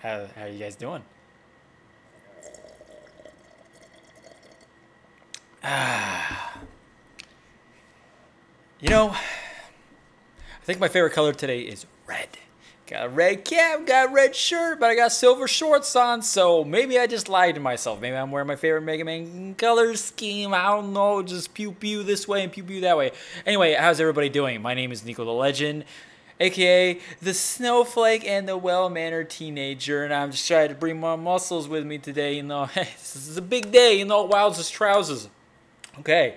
How you guys doing? Ah, you know, I think my favorite color today is red. Got a red cap, got a red shirt, but I got silver shorts on, so maybe I just lied to myself. Maybe I'm wearing my favorite Mega Man color scheme. I don't know, just pew pew this way and pew pew that way. Anyway, how's everybody doing? My name is NikoTheLegend, aka the snowflake and the well-mannered teenager, and I'm just trying to bring my muscles with me today. This is a big day, wilds as trousers. Okay.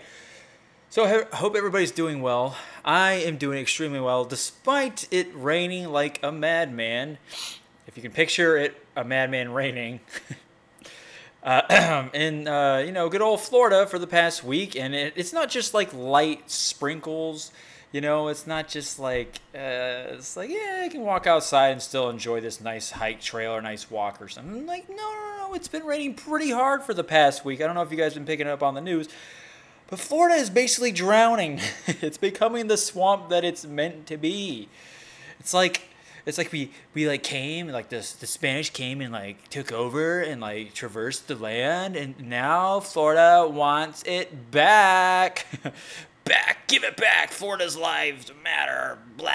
So I hope everybody's doing well. I am doing extremely well, despite it raining like a madman. If you can picture it, a madman raining. In good old Florida for the past week, and it's not just like light sprinkles. It's not just like it's like, yeah, I can walk outside and still enjoy this nice hike trail or nice walk or something. I'm like, no, it's been raining pretty hard for the past week. I don't know if you guys have been picking it up on the news. But Florida is basically drowning. It's becoming the swamp that it's meant to be. It's like we like came, like the Spanish came and like took over and like traversed the land, and now Florida wants it back. Back, give it back. Florida's lives matter. Blah.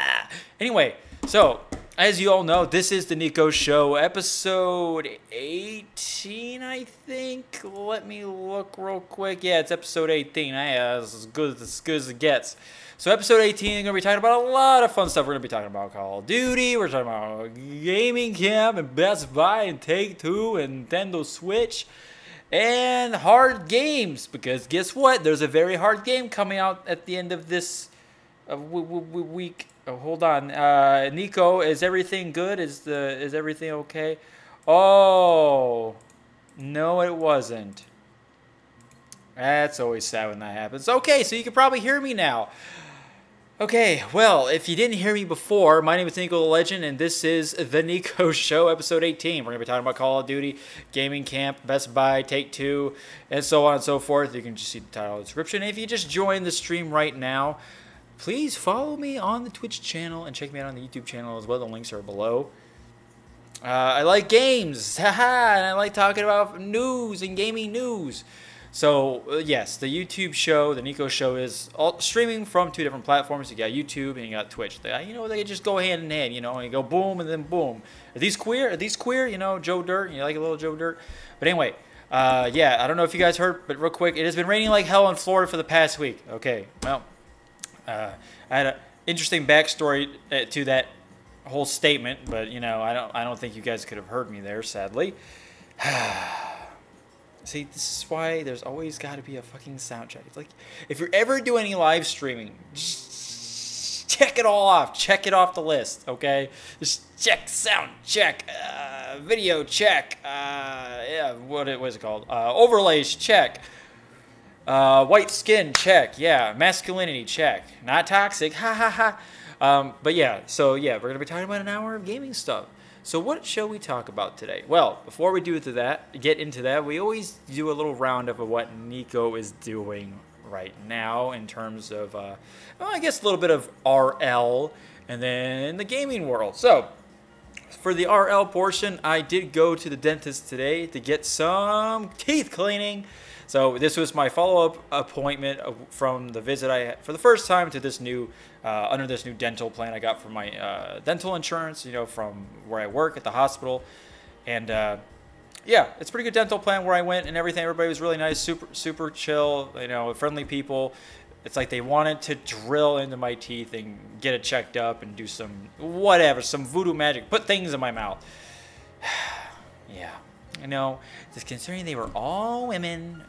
Anyway, so as you all know, this is the NIKO Show, episode 18, I think. Let me look real quick. Yeah, it's episode 18. It's as good as it gets. So episode 18, we're going to be talking about a lot of fun stuff. We're going to be talking about Call of Duty. We're talking about Gaming Camp and Best Buy and Take-Two and Nintendo Switch. And hard games, because guess what? There's a very hard game coming out at the end of this week. Oh, hold on, NIKO, is everything good? Is everything okay? Oh, no, it wasn't. That's always sad when that happens. Okay, so you can probably hear me now. Okay, well, if you didn't hear me before, my name is NikoTheLegend, and this is the NIKO Show, episode 18. We're going to be talking about Call of Duty, Gaming Camp, Best Buy, Take-Two, and so on and so forth. You can just see the title and description. If you just joined the stream right now, please follow me on the Twitch channel and check me out on the YouTube channel as well. The links are below. I like games, haha, and I like talking about news and gaming news. So, yes, the YouTube show, the NIKO Show, is streaming from two different platforms. You got YouTube and you got Twitch. They just go hand in hand, and you go boom and then boom. Are these queer? Joe Dirt? You like a little Joe Dirt? But anyway, yeah, I don't know if you guys heard, but real quick, it has been raining like hell in Florida for the past week. Okay, well, I had an interesting backstory to that whole statement, but I don't think you guys could have heard me there, sadly. See, this is why there's always got to be a fucking sound check. It's like, if you're ever doing any live streaming, just check it all off. Check it off the list, okay? Just check sound check, video check, yeah, what is it called? Overlays check. White skin, check. Yeah. Masculinity, check. Not toxic. Ha ha ha. But yeah, so yeah, we're going to be talking about an hour of gaming stuff. So what shall we talk about today? Well, before we get into that, we always do a little roundup of what NIKO is doing right now in terms of, well, I guess a little bit of RL and then the gaming world. So for the RL portion, I did go to the dentist today to get some teeth cleaning. So this was my follow-up appointment from the visit I had for the first time to this new, under this new dental plan I got from my dental insurance, from where I work at the hospital. And yeah, it's a pretty good dental plan where I went and everything. Everybody was really nice, super chill, friendly people. It's like they wanted to drill into my teeth and get it checked up and do some voodoo magic, put things in my mouth. Yeah, just considering they were all women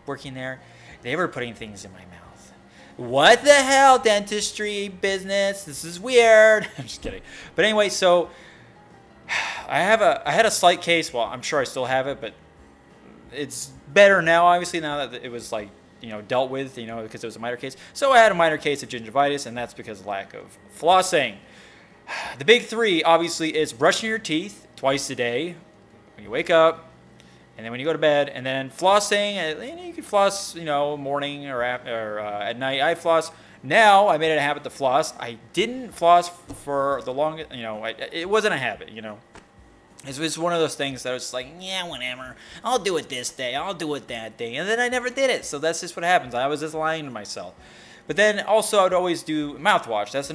working there, they were putting things in my mouth. What the hell, dentistry business? This is weird. I'm just kidding. But anyway, so I had a slight case. Well, I'm sure I still have it, but it's better now, obviously, now that it was like, dealt with, because it was a minor case. So I had a minor case of gingivitis, and that's because of lack of flossing. The big three, obviously, is brushing your teeth twice a day when you wake up, and then when you go to bed, and then flossing. You can floss, morning or at night. I floss. Now I made it a habit to floss. I didn't floss for the longest, it wasn't a habit, It's one of those things that I was like, yeah, whatever. I'll do it this day. I'll do it that day. And then I never did it. So that's just what happens. I was just lying to myself. But then also I would always do mouthwash. That's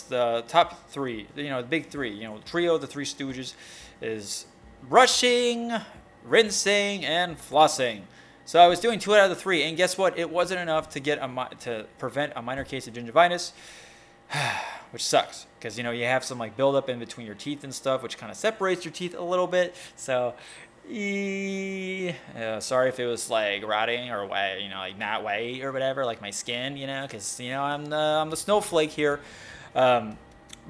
the top three, the big three. Trio, the Three Stooges, is brushing, rinsing, and flossing. So I was doing 2 out of the 3. And guess what? It wasn't enough to prevent a minor case of gingivitis. Which sucks because you have some like buildup in between your teeth and stuff, which kind of separates your teeth a little bit. So, sorry if it was like rotting or like not white or whatever, like my skin, because I'm the snowflake here. But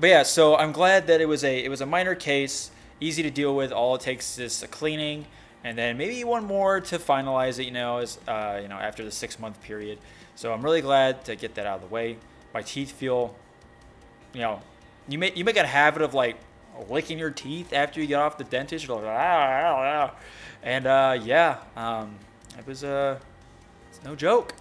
yeah, so I'm glad that it was a minor case, easy to deal with. All it takes is a cleaning, and then maybe one more to finalize it. After the 6-month period. So I'm really glad to get that out of the way. My teeth feel. You make a habit of like licking your teeth after you get off the dentist. You're like, and it was it's no joke,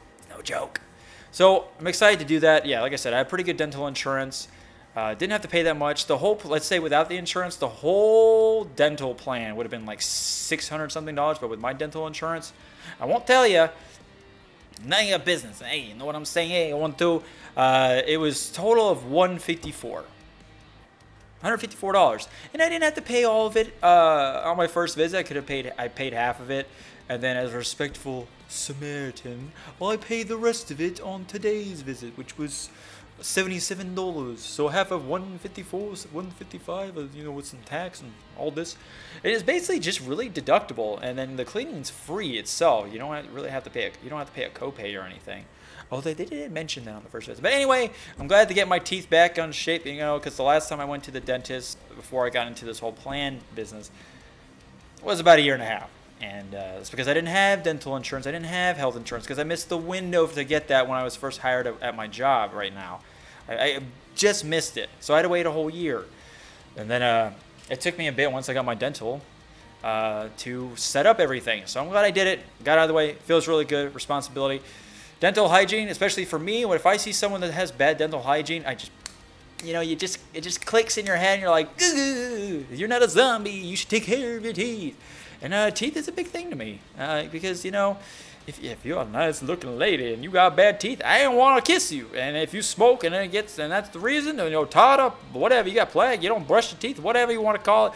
So I'm excited to do that. Yeah, like I said, I have pretty good dental insurance. Didn't have to pay that much. Let's say without the insurance, the whole dental plan would have been like $600 something. But with my dental insurance, I won't tell you. None of your business. Hey, you know what I'm saying? Hey, I want to. It was total of $154, and I didn't have to pay all of it on my first visit. I paid half of it, and then as a respectful Samaritan, I paid the rest of it on today's visit, which was $77. So half of 154, 155, with some tax and all this. It is basically just really deductible, and then the cleaning's free itself. You don't really have to pay. You don't have to pay a copay or anything. Although they did mention that on the first visit. But anyway, I'm glad to get my teeth back on shape. Because the last time I went to the dentist before I got into this whole plan business was about 1.5 years. And it's because I didn't have dental insurance. I didn't have health insurance because I missed the window to get that when I was first hired at my job right now. I just missed it. So I had to wait a whole year. And then it took me a bit once I got my dental to set up everything. So I'm glad I did it. Got out of the way. Feels really good. Responsibility. Dental hygiene, especially for me, if I see someone that has bad dental hygiene, I just, it just clicks in your head and you're like, you're not a zombie. You should take care of your teeth. And teeth is a big thing to me because, if you're a nice looking lady and you got bad teeth, I don't want to kiss you. And if you smoke and that's the reason, tied up, whatever, you got plaque, you don't brush your teeth, whatever you want to call it.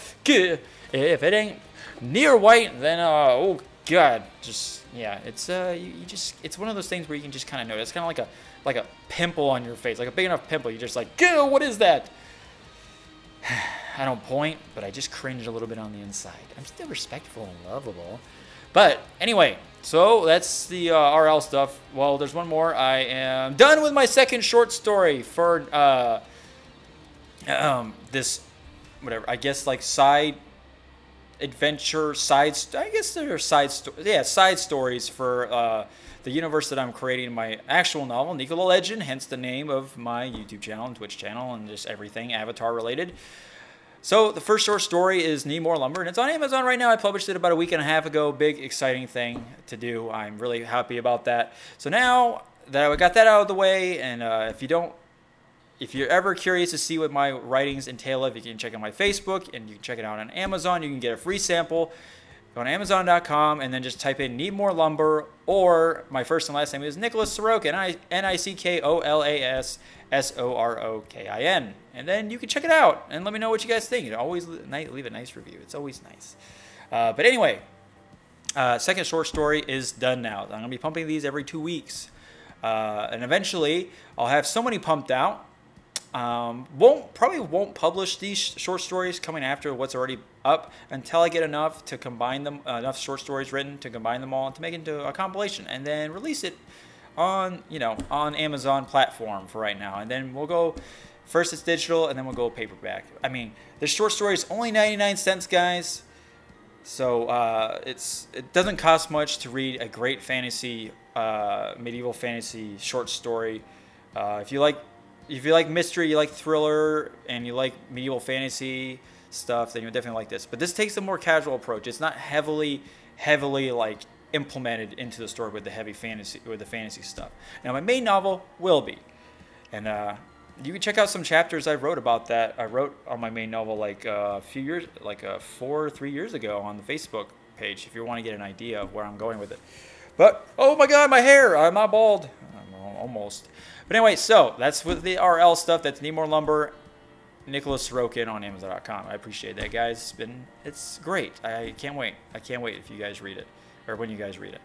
If it ain't near white, then, oh God, it's it's one of those things where you can just kind of notice. It's kind of like a pimple on your face, like a big enough pimple. You're just like, what is that? I don't point, but I just cringe a little bit on the inside. I'm still respectful and lovable. But anyway, so that's the RL stuff. Well, there's one more. I am done with my second short story for this, whatever, I guess like side adventure, side stories for the universe that I'm creating in my actual novel, NikoTheLegend, hence the name of my YouTube channel and Twitch channel and just everything Avatar related. So the first short story is Need More Lumber, and it's on Amazon right now. I published it about 1.5 weeks ago. Big, exciting thing to do. I'm really happy about that. So now that I got that out of the way, and if you're ever curious to see what my writings entail, you can check out my Facebook, and you can check it out on Amazon. You can get a free sample. Go on Amazon.com, and then just type in Need More Lumber, or my first and last name is Nicholas Sorokin, NIKOLASSOROKIN. And then you can check it out, and let me know what you guys think. Always leave a nice review. It's always nice. But anyway, second short story is done now. I'm going to be pumping these every 2 weeks. And eventually, I'll have so many pumped out. Probably won't publish these short stories coming after what's already up until I get enough to combine them, enough short stories written to combine them all and to make it into a compilation, and then release it on Amazon platform for right now. And then we'll go, first it's digital, and then we'll go paperback. I mean, the short story is only 99 cents, guys. So it doesn't cost much to read a great fantasy, medieval fantasy short story. If you like mystery, you like thriller, and you like medieval fantasy stuff, then you'll definitely like this. But this takes a more casual approach. It's not heavily like implemented into the story with the heavy fantasy, with the fantasy stuff. Now, my main novel will be, and you can check out some chapters I wrote about that. I wrote on my main novel like a few years, like 3 years ago on the Facebook page. If you want to get an idea of where I'm going with it. But oh my God, my hair! I'm not bald. Almost. But anyway, so that's with the RL stuff. That's Need More Lumber. Nicholas Sorokin on Amazon.com. I appreciate that, guys. It's great. I can't wait. I can't wait if you guys read it, or when you guys read it.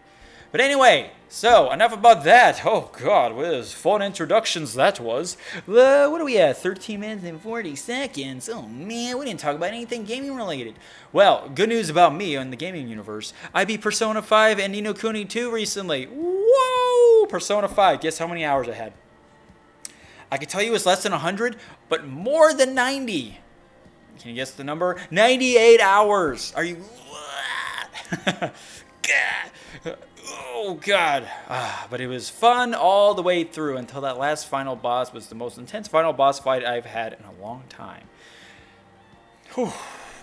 But anyway, so enough about that. Oh God, what is fun introductions that was. What are we at? 13 minutes and 40 seconds. Oh man, we didn't talk about anything gaming related. Well, good news about me in the gaming universe. I beat Persona 5 and Ni no Kuni 2 recently. Whoa! Persona 5. Guess how many hours I had? I can tell you it's less than 100, but more than 90. Can you guess the number? 98 hours. Are you... Oh, God. But it was fun all the way through until that last final boss was the most intense final boss fight I've had in a long time. Whew.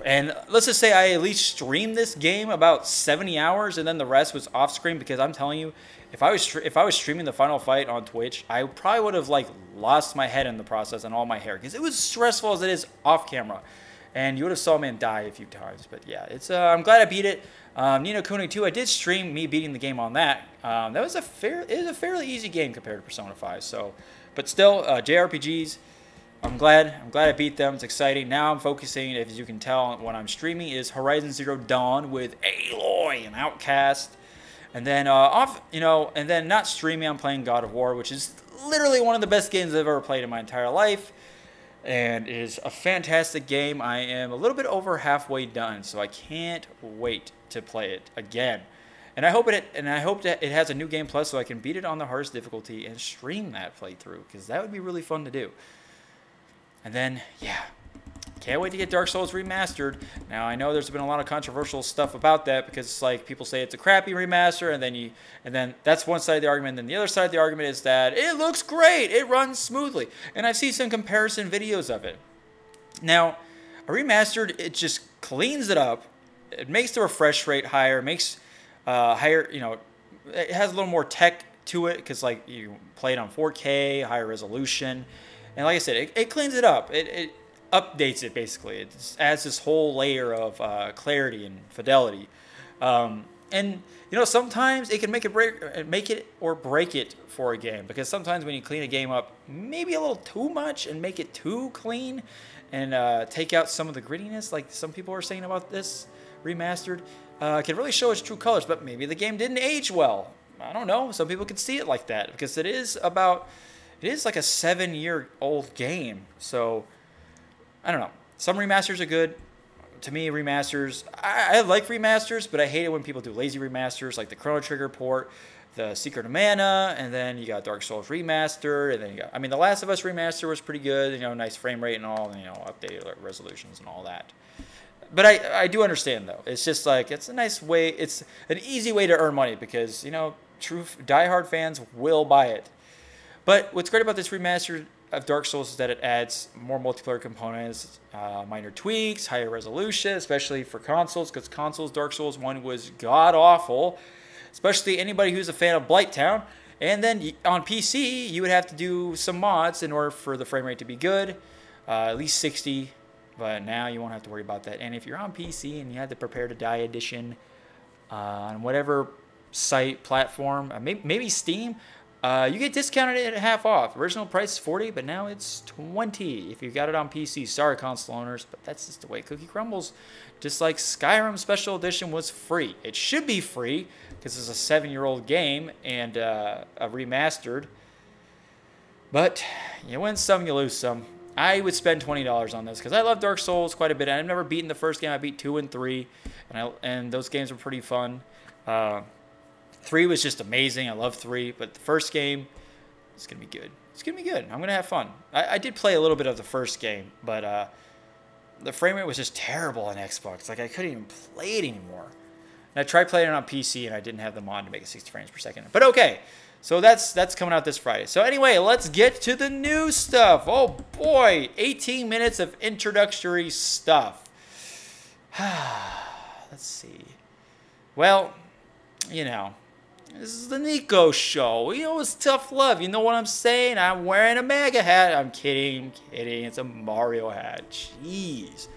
And let's just say I at least streamed this game about 70 hours, and then the rest was off screen, because I'm telling you, if I was streaming the final fight on Twitch, I probably would have like lost my head in the process and all my hair, because it was stressful as it is off camera, and you would have saw me die a few times. But yeah, it's I'm glad I beat it. Ni no Kuni 2, I did stream me beating the game on that. That was a fairly easy game compared to Persona 5. So, but still, JRPGs. I'm glad I beat them. It's exciting. Now I'm focusing, as you can tell, when I'm streaming, is Horizon Zero Dawn with Aloy and Outcast. And then and then not streaming, I'm playing God of War, which is literally one of the best games I've ever played in my entire life, and it is a fantastic game. I am a little bit over halfway done, so I can't wait to play it again. And I hope that it has a new game plus, so I can beat it on the hardest difficulty and stream that playthrough, because that would be really fun to do. And then, yeah, can't wait to get Dark Souls remastered. Now, I know there's been a lot of controversial stuff about that, because it's like people say it's a crappy remaster, and then that's one side of the argument. And then the other side of the argument is that it looks great, it runs smoothly, and I've seen some comparison videos of it. Now, a remastered, it just cleans it up, it makes the refresh rate higher, it makes higher, it has a little more tech to it, because like you play it on 4K, higher resolution, and like I said, it cleans it up. It updates it, basically. It adds this whole layer of clarity and fidelity. And sometimes it can make it or break it for a game, because sometimes when you clean a game up maybe a little too much and make it too clean and take out some of the grittiness, like some people are saying about this remastered, can really show its true colors. But maybe the game didn't age well. I don't know. Some people can see it like that, because it is like a 7-year-old game. So I don't know. Some remasters are good. To me, remasters, I like remasters, but I hate it when people do lazy remasters, like the Chrono Trigger port, the Secret of Mana, and then you got Dark Souls remaster, and then you got, the Last of Us remaster was pretty good, nice frame rate and all, and updated resolutions and all that. But I do understand, though. It's just like, it's a nice way, it's an easy way to earn money, because, true diehard fans will buy it. But what's great about this remaster of Dark Souls is that it adds more multiplayer components, minor tweaks, higher resolution, especially for consoles, because consoles, Dark Souls 1 was god-awful, especially anybody who's a fan of Blighttown. And then on PC, you would have to do some mods in order for the frame rate to be good, at least 60, but now you won't have to worry about that. And if you're on PC and you had the Prepare to Die edition on whatever site, platform, maybe Steam, you get discounted at half off. Original price is $40, but now it's $20 if you got it on PC. Sorry, console owners, but that's just the way cookie crumbles. Just like Skyrim Special Edition was free. It should be free, because it's a 7-year-old game and a remastered. But you win some, you lose some. I would spend $20 on this, because I love Dark Souls quite a bit. I've never beaten the first game. I beat 2 and 3, and those games were pretty fun. 3 was just amazing. I love 3, but the first game, it's going to be good. It's going to be good. I'm going to have fun. I did play a little bit of the first game, but the frame rate was just terrible on Xbox. Like, I couldn't even play it anymore. And I tried playing it on PC, and I didn't have the mod to make it 60 frames per second. But okay, so that's coming out this Friday. So anyway, let's get to the new stuff. Oh boy, 18 minutes of introductory stuff. Let's see. Well, This is the NIKO show. You know, it's tough love. You know what I'm saying? I'm wearing a MAGA hat. I'm kidding. It's a Mario hat. Jeez,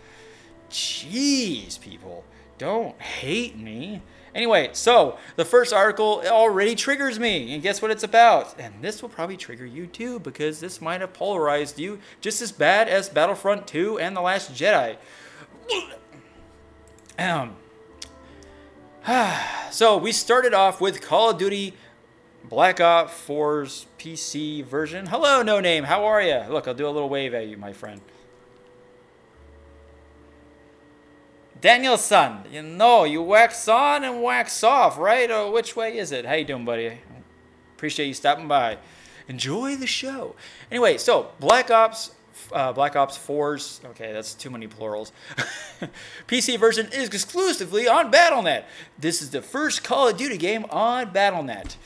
people. Don't hate me. Anyway, so the first article already triggers me. And guess what it's about? And this will probably trigger you too, because this might have polarized you just as bad as Battlefront 2 and The Last Jedi. So we started off with Call of Duty Black Ops 4's PC version. Hello, No Name. How are you? Look, I'll do a little wave at you, my friend. Daniel-san, you know, you wax on and wax off, right? Or which way is it? How you doing, buddy? Appreciate you stopping by. Enjoy the show. Anyway, so Black Ops 4's, okay, that's too many plurals. PC version is exclusively on Battle.net. This is the first Call of Duty game on Battle.net.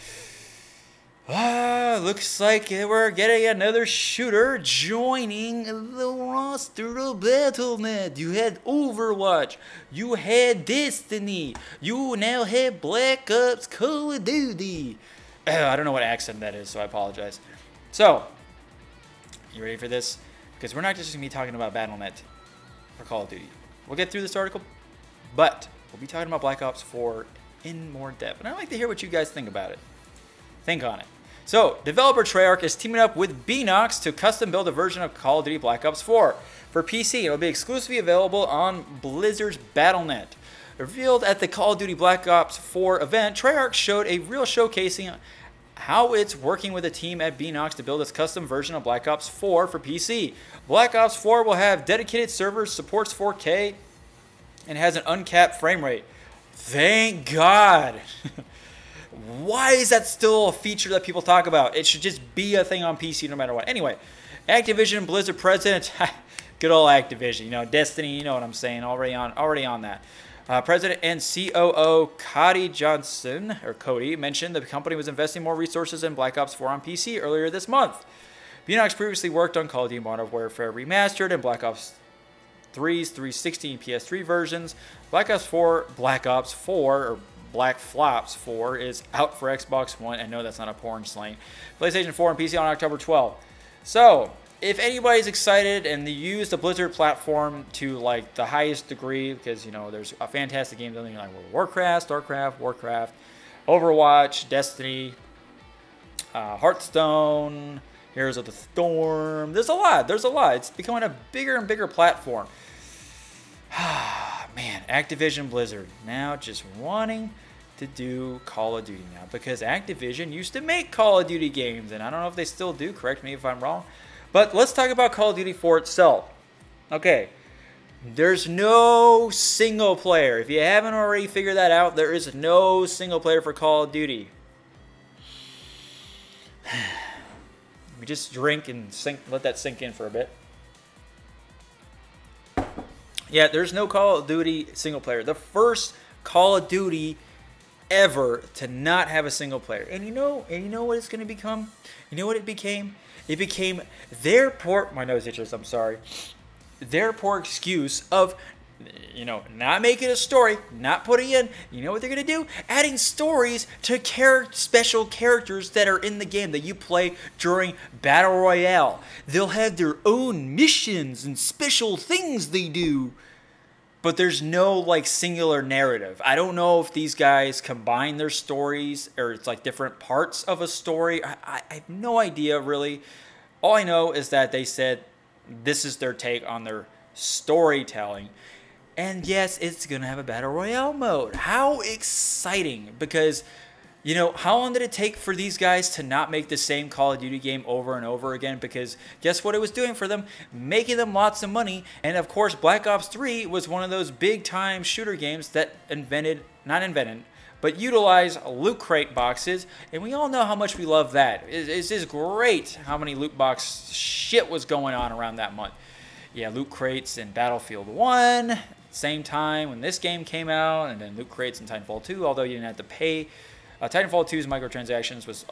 Looks like we're getting another shooter joining the roster of Battle.net. You had Overwatch, you had Destiny, you now have Black Ops Call of Duty. I don't know what accent that is, so I apologize. So, you ready for this? Because we're not just going to be talking about Battle.net for Call of Duty. We'll get through this article, but we'll be talking about Black Ops 4 in more depth. And I'd like to hear what you guys think about it. Think on it. So, developer Treyarch is teaming up with Beenox to custom build a version of Call of Duty Black Ops 4 for PC. It will be exclusively available on Blizzard's Battle.net. Revealed at the Call of Duty Black Ops 4 event, Treyarch showed a reel showcasing how it's working with a team at Beenox to build its custom version of Black Ops 4 for PC. Black Ops 4 will have dedicated servers, supports 4K, and has an uncapped frame rate. Thank God! Why is that still a feature that people talk about? It should just be a thing on PC no matter what. Anyway, Activision Blizzard president, good old Activision, you know, Destiny, you know what I'm saying, already on that. President and COO Cody mentioned the company was investing more resources in Black Ops 4 on PC earlier this month. Beenox previously worked on Call of Duty Modern Warfare Remastered and Black Ops 3's 360 and PS3 versions. Black Ops 4, or Black Flops 4 is out for Xbox One. I know that's not a porn slang. PlayStation 4 and PC on October 12th. So, if anybody's excited and they use the Blizzard platform to like the highest degree, because you know there's a fantastic game building like Warcraft, StarCraft, Warcraft, Overwatch, Destiny, Hearthstone, Heroes of the Storm. There's a lot. It's becoming a bigger and bigger platform. Man, Activision Blizzard now just wanting to do Call of Duty now, because Activision used to make Call of Duty games, and I don't know if they still do, correct me if I'm wrong. But let's talk about Call of Duty 4 itself. Okay, there's no single player. If you haven't already figured that out, there is no single player for Call of Duty. We just drink and let that sink in for a bit. Yeah, there's no Call of Duty single player. The first Call of Duty ever to not have a single player. And you know what it's going to become? You know what it became? It became their my nose itches, I'm sorry. Their poor excuse of, you know, not making a story, not putting in, you know what they're going to do? Adding stories to special characters that are in the game that you play during Battle Royale. They'll have their own missions and special things they do. But there's no, like, singular narrative. I don't know if these guys combine their stories or it's, like, different parts of a story. I have no idea, really. All I know is that they said this is their take on their storytelling. And, yes, it's going to have a Battle Royale mode. How exciting. Because, you know, how long did it take for these guys to not make the same Call of Duty game over and over again? Because guess what it was doing for them? Making them lots of money. And of course, Black Ops 3 was one of those big time shooter games that utilized loot crate boxes. And we all know how much we love that. It's just great how many loot box shit was going on around that month. Yeah, loot crates in Battlefield 1, same time when this game came out, and then loot crates in Titanfall 2, although you didn't have to pay. Titanfall 2's microtransactions was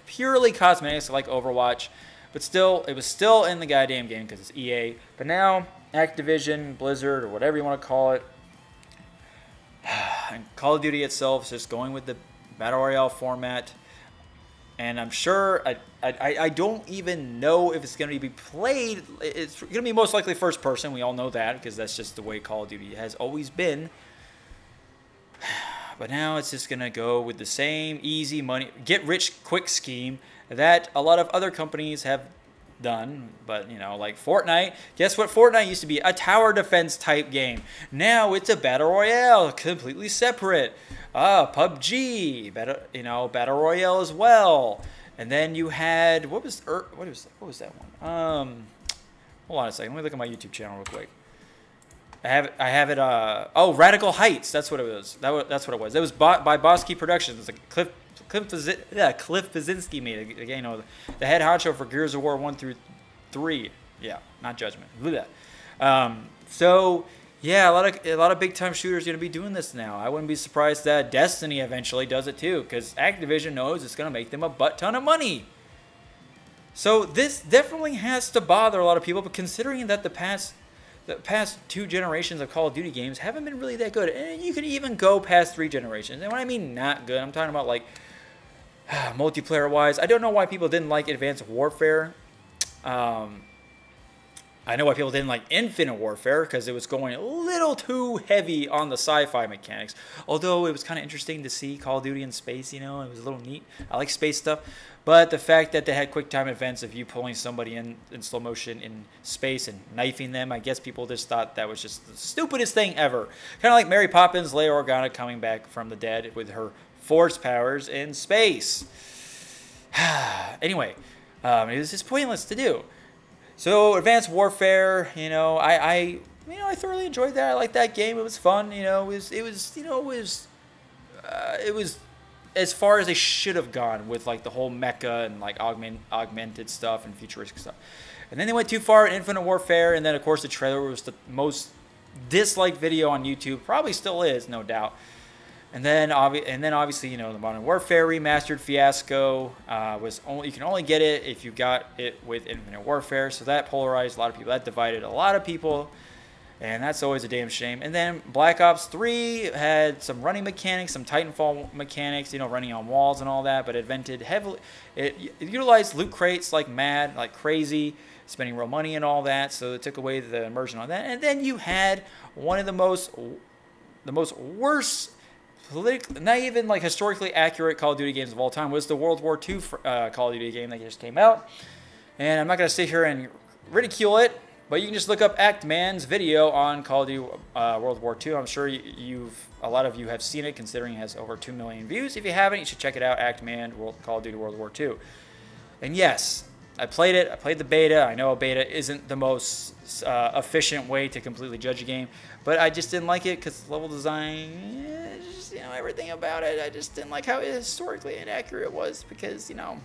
purely cosmetics like Overwatch, but still, it was still in the goddamn game because it's EA. But now, Activision, Blizzard, or whatever you want to call it, and Call of Duty itself is just going with the Battle Royale format. And I'm sure, I don't even know if it's going to be played. It's going to be most likely first person. We all know that because that's just the way Call of Duty has always been. But now it's just going to go with the same easy money, get rich quick scheme that a lot of other companies have done. But, you know, like Fortnite. Guess what? Fortnite used to be a tower defense type game. Now it's a Battle Royale, completely separate. PUBG, Battle Royale as well. And then you had, what was that one? Hold on a second. Let me look at my YouTube channel real quick. I have it. Oh, Radical Heights. That's what it was. That's what it was. It was bought by Bosky Productions. It's like Cliff Pazinski made it. Again, you know, the head honcho for Gears of War 1 through 3. Yeah, not Judgment. So yeah, a lot of big time shooters are gonna be doing this now. I wouldn't be surprised that Destiny eventually does it too, because Activision knows it's gonna make them a butt ton of money. So this definitely has to bother a lot of people. But considering that the past 2 generations of Call of Duty games haven't been really that good, and you could even go past 3 generations. And when I mean not good, I'm talking about like multiplayer wise. I don't know why people didn't like Advanced Warfare. I know why people didn't like Infinite Warfare, because it was going a little too heavy on the sci-fi mechanics. Although it was kind of interesting to see Call of Duty in space, you know, it was a little neat. I like space stuff. But the fact that they had quick time events of you pulling somebody in slow motion in space and knifing them, I guess people just thought that was just the stupidest thing ever. Kind of like Mary Poppins, Leia Organa coming back from the dead with her force powers in space. Anyway, it was just pointless to do. So Advanced Warfare, you know, I thoroughly enjoyed that. I liked that game. It was fun. You know, it was as far as they should have gone with like the whole mecha and like augmented stuff and futuristic stuff. And then they went too far in Infinite Warfare, and then of course the trailer was the most disliked video on YouTube. Probably still is, no doubt. And then obviously, you know, the Modern Warfare remastered fiasco you can only get it if you got it with Infinite Warfare. So that polarized a lot of people. That divided a lot of people, and that's always a damn shame. And then Black Ops 3 had some running mechanics, some Titanfall mechanics, you know, running on walls and all that, but it utilized loot crates like mad, like crazy, spending real money and all that. So it took away the immersion on that. And then you had one of the most worst, not even like historically accurate Call of Duty games of all time was the World War II Call of Duty game that just came out. And I'm not going to sit here and ridicule it, but you can just look up Act Man's video on Call of Duty World War II. I'm sure a lot of you have seen it, considering it has over 2 million views. If you haven't, you should check it out, Act Man Call of Duty World War II. And yes, I played it. I played the beta. I know a beta isn't the most efficient way to completely judge a game, but I just didn't like it because level design, you know, everything about it. I just didn't like how historically inaccurate it was, because, you know,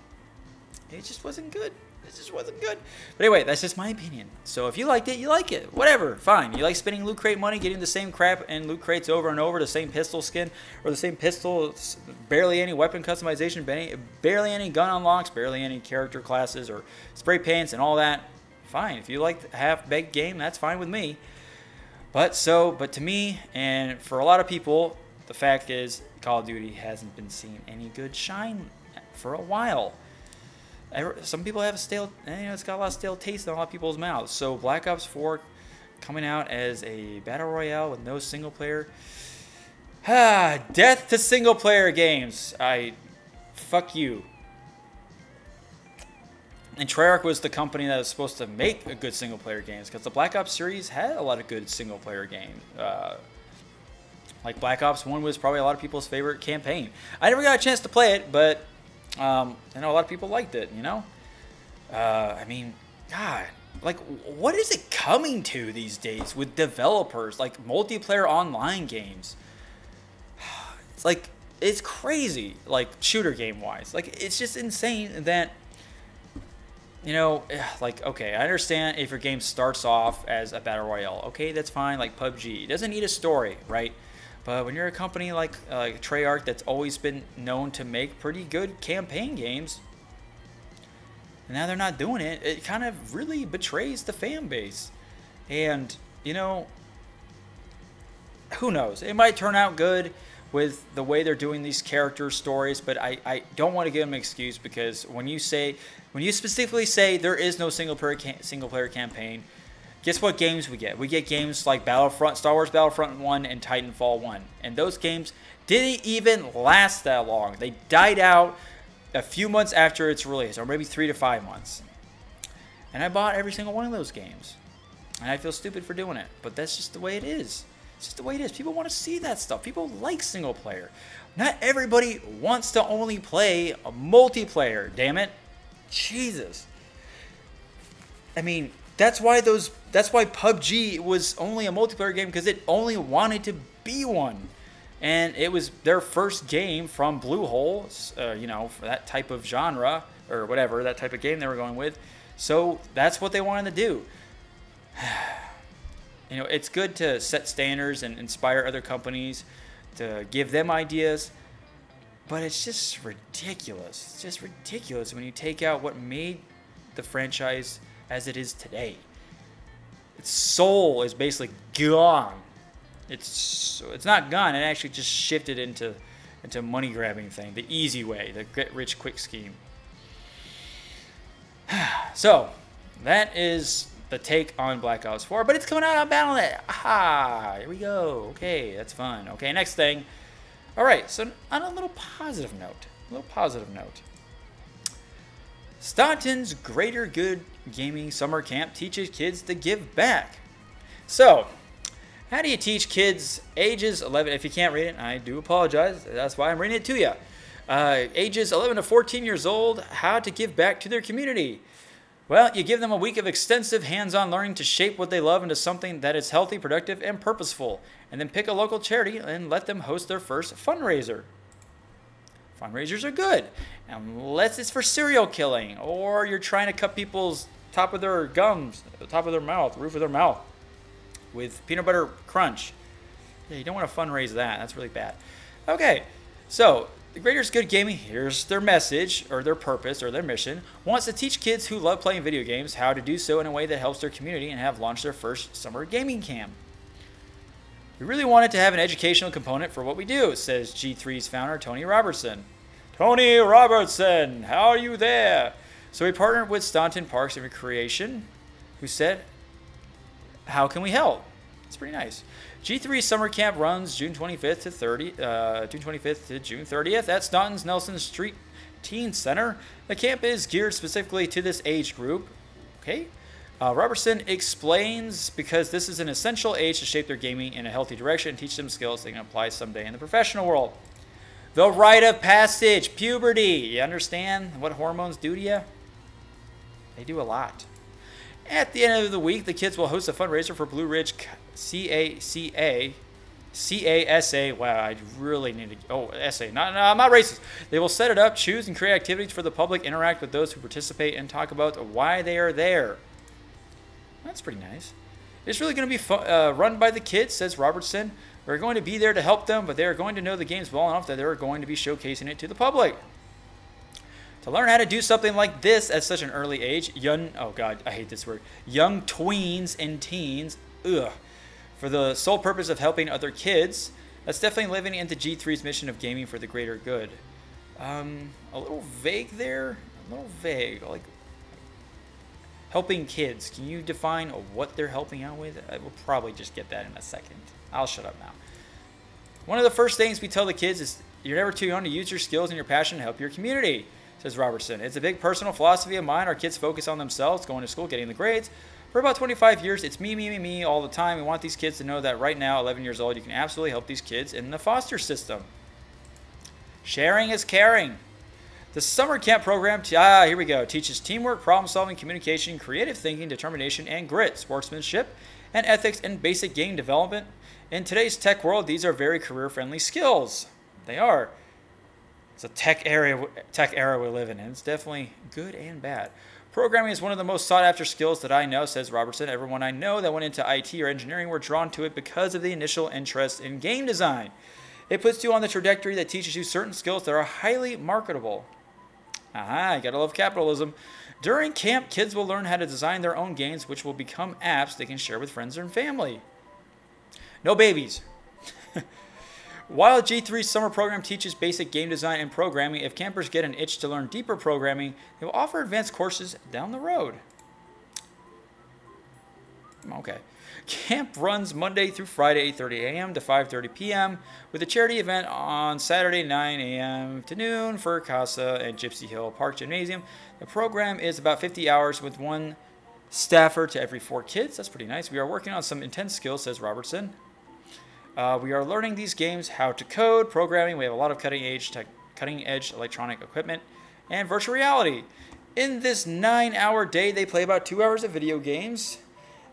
it just wasn't good. It just wasn't good. But anyway, that's just my opinion. So if you liked it, you like it. Whatever, fine. You like spending loot crate money, getting the same crap and loot crates over and over, the same pistol skin, or the same pistol, barely any weapon customization, barely any gun unlocks, barely any character classes or spray paints and all that. Fine. If you like a half-baked game, that's fine with me. But to me, and for a lot of people, the fact is Call of Duty hasn't been seeing any good shine for a while. Some people have a stale, you know, it's got a lot of stale taste in a lot of people's mouths. So Black Ops 4 coming out as a battle royale with no single player. Death to single player games. Fuck you. And Treyarch was the company that was supposed to make a good single player games, because the Black Ops series had a lot of good single player games. Like Black Ops 1 was probably a lot of people's favorite campaign. I never got a chance to play it, but I know a lot of people liked it, you know? I mean, God, like, what is it coming to these days with developers? Like, multiplayer online games. It's like, it's crazy, like, shooter game-wise. Like, it's just insane that, you know, like, okay, I understand if your game starts off as a battle royale. Okay, that's fine, like PUBG. It doesn't need a story, right? But when you're a company like Treyarch that's always been known to make pretty good campaign games, and now they're not doing it, it kind of really betrays the fan base. And, you know, who knows? It might turn out good with the way they're doing these character stories, but I don't want to give them an excuse, because when you specifically say there is no single player campaign, guess what games we get? We get games like Star Wars Battlefront 1 and Titanfall 1. And those games didn't even last that long. They died out a few months after its release, or maybe 3 to 5 months. And I bought every single one of those games. And I feel stupid for doing it, but that's just the way it is. It's just the way it is. People want to see that stuff. People like single player. Not everybody wants to only play a multiplayer, damn it. Jesus. I mean, that's why PUBG was only a multiplayer game, because it only wanted to be one. And it was their first game from Bluehole, for that type of genre, or whatever, that type of game they were going with. So that's what they wanted to do. It's good to set standards and inspire other companies, to give them ideas, but it's just ridiculous. It's just ridiculous when you take out what made the franchise as it is today. Its soul is basically gone. It's not gone. It actually just shifted into money grabbing thing, the easy way, the get rich quick scheme. So that is the take on Black Ops 4, but it's coming out on Battle.net. Aha, here we go. Okay, that's fun. Okay, next thing. All right, so on a little positive note, Staunton's Greater Good Gaming Summer Camp teaches kids to give back. So, how do you teach kids ages 11? If you can't read it, I do apologize. That's why I'm reading it to you. Ages 11 to 14 years old, how to give back to their community. Well, you give them a week of extensive hands-on learning to shape what they love into something that is healthy, productive, and purposeful. And then pick a local charity and let them host their first fundraiser. Fundraisers are good, unless it's for serial killing, or you're trying to cut people's top of their gums, the top of their mouth, roof of their mouth, with peanut butter crunch. Yeah, you don't want to fundraise that. That's really bad. Okay, so the Greater Good Gaming, here's their message, or their purpose, or their mission, wants to teach kids who love playing video games how to do so in a way that helps their community, and have launched their first summer gaming camp. We really wanted to have an educational component for what we do, says G3's founder, Tony Robertson. Tony Robertson, how are you there? So we partnered with Staunton Parks and Recreation, who said, how can we help? It's pretty nice. G3 Summer Camp runs June 25th to June 30th at Staunton's Nelson Street Teen Center. The camp is geared specifically to this age group. Okay. Robertson explains, because this is an essential age to shape their gaming in a healthy direction and teach them skills they can apply someday in the professional world. The rite of passage, puberty. You understand what hormones do to you? They do a lot. At the end of the week, the kids will host a fundraiser for Blue Ridge CASA. Wow, I really need to. Oh, SA. No, I'm not racist. They will set it up, choose and create activities for the public, interact with those who participate, and talk about why they are there. That's pretty nice. It's really going to be run by the kids, says Robertson. We're going to be there to help them, but they are going to know the games well enough that they're going to be showcasing it to the public. To learn how to do something like this at such an early age, oh God, I hate this word, young tweens and teens, for the sole purpose of helping other kids, that's definitely living into G3's mission of gaming for the greater good. A little vague there, like helping kids. Can you define what they're helping out with? I will probably just get that in a second. I'll shut up now. One of the first things we tell the kids is you're never too young to use your skills and your passion to help your community, says Robertson. It's a big personal philosophy of mine. Our kids focus on themselves, going to school, getting the grades. For about 25 years, it's me, me, me, me all the time. We want these kids to know that right now, 11 years old, you can absolutely help these kids in the foster system. Sharing is caring. The summer camp program, here we go, teaches teamwork, problem-solving, communication, creative thinking, determination, and grit, sportsmanship, and ethics, and basic game development. In today's tech world, these are very career-friendly skills. They are. It's a tech era we live in, and it's definitely good and bad. Programming is one of the most sought-after skills that I know, says Robertson. Everyone I know that went into IT or engineering were drawn to it because of the initial interest in game design. It puts you on the trajectory that teaches you certain skills that are highly marketable. You gotta love capitalism. During camp, kids will learn how to design their own games, which will become apps they can share with friends and family. No babies. While G3's summer program teaches basic game design and programming, if campers get an itch to learn deeper programming, they will offer advanced courses down the road. Okay. Camp runs Monday through Friday, 8:30 a.m. to 5:30 p.m. with a charity event on Saturday, 9 a.m. to noon for Casa and Gypsy Hill Park Gymnasium. The program is about 50 hours with one staffer to every 4 kids. That's pretty nice. We are working on some intense skills, says Robertson. We are learning these games, how to code, programming. We have a lot of cutting-edge electronic equipment and virtual reality. In this 9-hour day, they play about 2 hours of video games.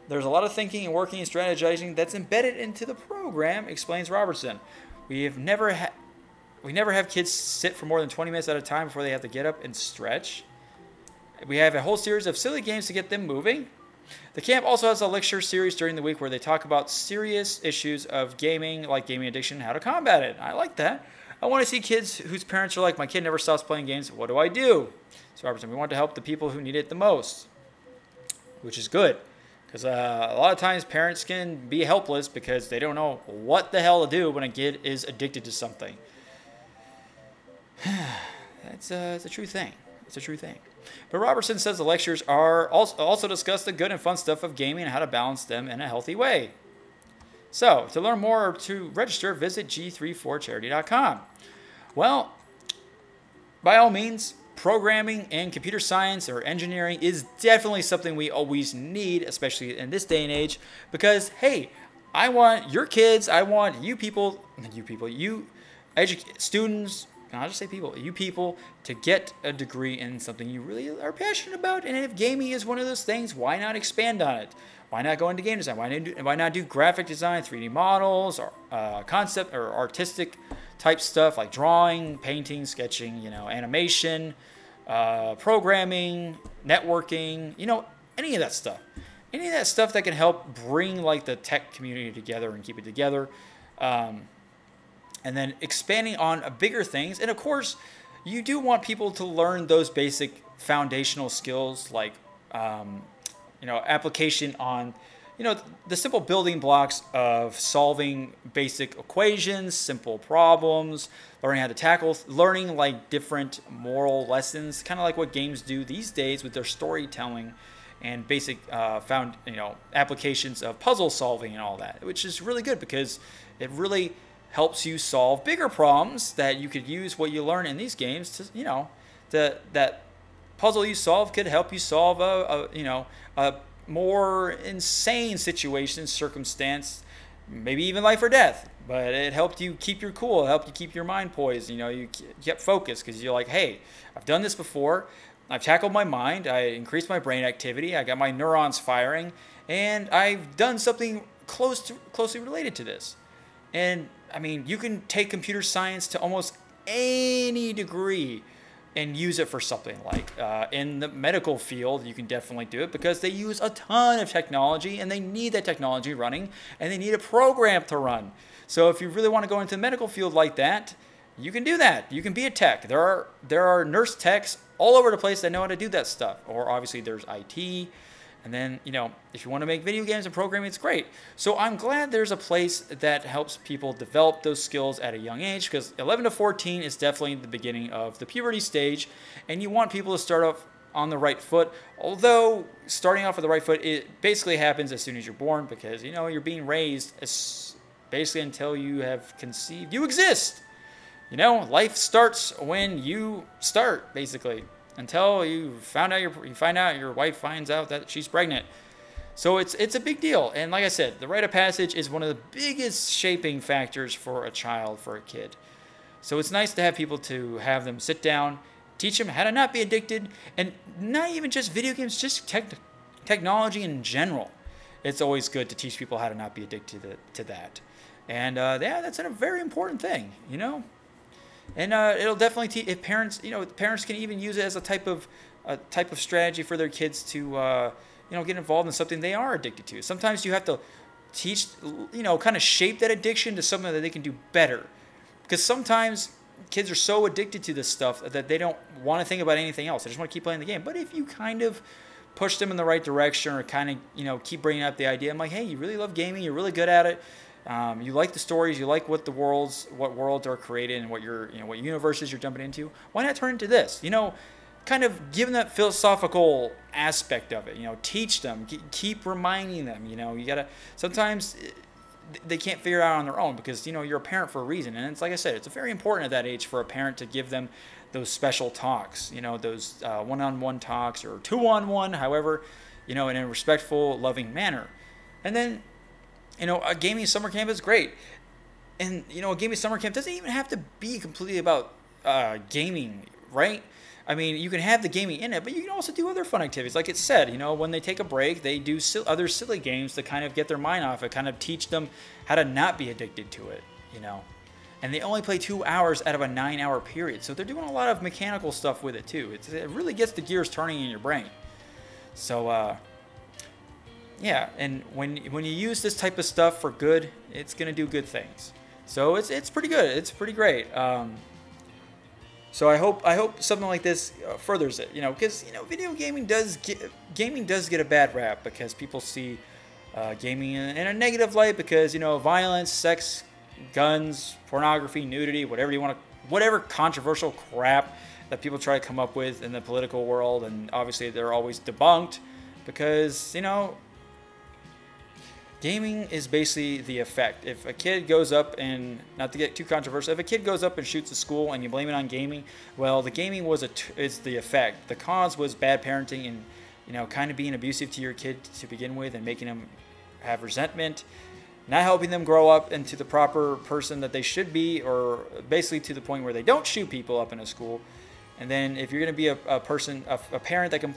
There's a lot of thinking and working and strategizing that's embedded into the program, explains Robertson. We never have kids sit for more than 20 minutes at a time before they have to get up and stretch. We have a whole series of silly games to get them moving. The camp also has a lecture series during the week where they talk about serious issues of gaming, like gaming addiction, and how to combat it. I like that. I want to see kids whose parents are like, my kid never stops playing games. What do I do? So Robertson, we want to help the people who need it the most, which is good. Because a lot of times parents can be helpless because they don't know what the hell to do when a kid is addicted to something. It's a true thing. It's a true thing. But Robertson says the lectures are also discuss the good and fun stuff of gaming and how to balance them in a healthy way. So, to learn more or to register, visit g34charity.com. Well, by all means, programming and computer science or engineering is definitely something we always need, especially in this day and age, because, hey, I want your kids, I want you students, I'll just say people, you people, to get a degree in something you really are passionate about. And if gaming is one of those things, why not expand on it? Why not go into game design? Why not do graphic design, 3D models, or concept or artistic type stuff like drawing, painting, sketching, animation, programming, networking, any of that stuff. Any of that stuff that can help bring like the tech community together and keep it together. And then expanding on bigger things. And of course, you do want people to learn those basic foundational skills like, application on, the simple building blocks of solving basic equations, simple problems, learning how to tackle, learning like different moral lessons, kind of like what games do these days with their storytelling and basic applications of puzzle solving and all that, which is really good because it really helps you solve bigger problems that you could use what you learn in these games to, that puzzle you solve could help you solve a more insane situation, circumstance, maybe even life or death. But it helped you keep your cool, it helped you keep your mind poised, you kept focused because you're like, hey, I've done this before, I've tackled my mind, I increased my brain activity, I got my neurons firing, and I've done something closely related to this. And I mean, you can take computer science to almost any degree and use it for something. Like in the medical field, you can definitely do it because they use a ton of technology and they need that technology running and they need a program to run. So if you really want to go into the medical field like that, you can do that. You can be a tech. There are nurse techs all over the place that know how to do that stuff. Or obviously there's IT. And then, if you want to make video games and programming, it's great. So I'm glad there's a place that helps people develop those skills at a young age because 11 to 14 is definitely the beginning of the puberty stage. And you want people to start off on the right foot. Although starting off with the right foot, it basically happens as soon as you're born because, you're being raised basically until you have conceived. You exist. Life starts when you start, basically. Until you find out your wife finds out that she's pregnant. So it's a big deal. And like I said, the rite of passage is one of the biggest shaping factors for a child, for a kid. So it's nice to have people to have them sit down, teach them how to not be addicted, and not even just video games, just technology in general. It's always good to teach people how to not be addicted to that. And that's a very important thing, And it'll definitely if parents, parents can even use it as a type of strategy for their kids to, get involved in something they are addicted to. Sometimes you have to teach, kind of shape that addiction to something that they can do better. Because sometimes kids are so addicted to this stuff that they don't want to think about anything else. They just want to keep playing the game. But if you kind of push them in the right direction or kind of, keep bringing up the idea, I'm like, hey, you really love gaming, you're really good at it. You like the stories, you like what worlds are created, and what universes you're jumping into. Why not turn into this? Kind of give them that philosophical aspect of it. Teach them, keep reminding them. You gotta sometimes they can't figure it out on their own because you're a parent for a reason, and it's like I said, it's very important at that age for a parent to give them those special talks. Those one-on-one talks or two-on-one, however, in a respectful, loving manner, and then. A gaming summer camp is great. And, a gaming summer camp doesn't even have to be completely about gaming, right? I mean, you can have the gaming in it, but you can also do other fun activities. Like it said, when they take a break, they do other silly games to kind of get their mind off it, kind of teach them how to not be addicted to it, And they only play 2 hours out of a 9-hour period. So they're doing a lot of mechanical stuff with it, too. It really gets the gears turning in your brain. So, yeah, and when you use this type of stuff for good, it's gonna do good things. So it's pretty good. It's pretty great. So I hope something like this furthers it. Because video gaming does get a bad rap because people see gaming in a negative light because violence, sex, guns, pornography, nudity, whatever controversial crap that people try to come up with in the political world, and obviously they're always debunked because gaming is basically the effect. If a kid goes up and, not to get too controversial, if a kid goes up and shoots a school and you blame it on gaming, well, the gaming is the effect. The cause was bad parenting and, kind of being abusive to your kid to begin with and making them have resentment, not helping them grow up into the proper person that they should be, or basically to the point where they don't shoot people up in a school. And then if you're going to be a parent that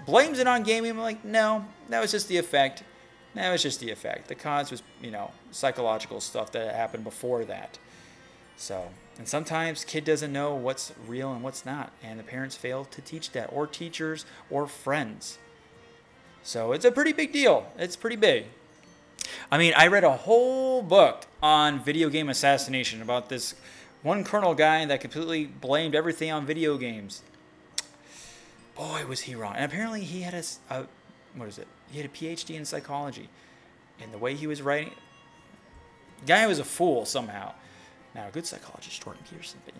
blames it on gaming, I'm like, no, that was just the effect. That was just the effect. The cause was, psychological stuff that happened before that. So, and sometimes kid doesn't know what's real and what's not, and the parents fail to teach that, or teachers, or friends. So it's a pretty big deal. It's pretty big. I mean, I read a whole book on video game assassination about this one colonel guy that completely blamed everything on video games. Boy, was he wrong. And apparently he had he had a PhD in psychology. And the way he was writing, the guy was a fool somehow. Now, a good psychologist, Jordan Peterson, but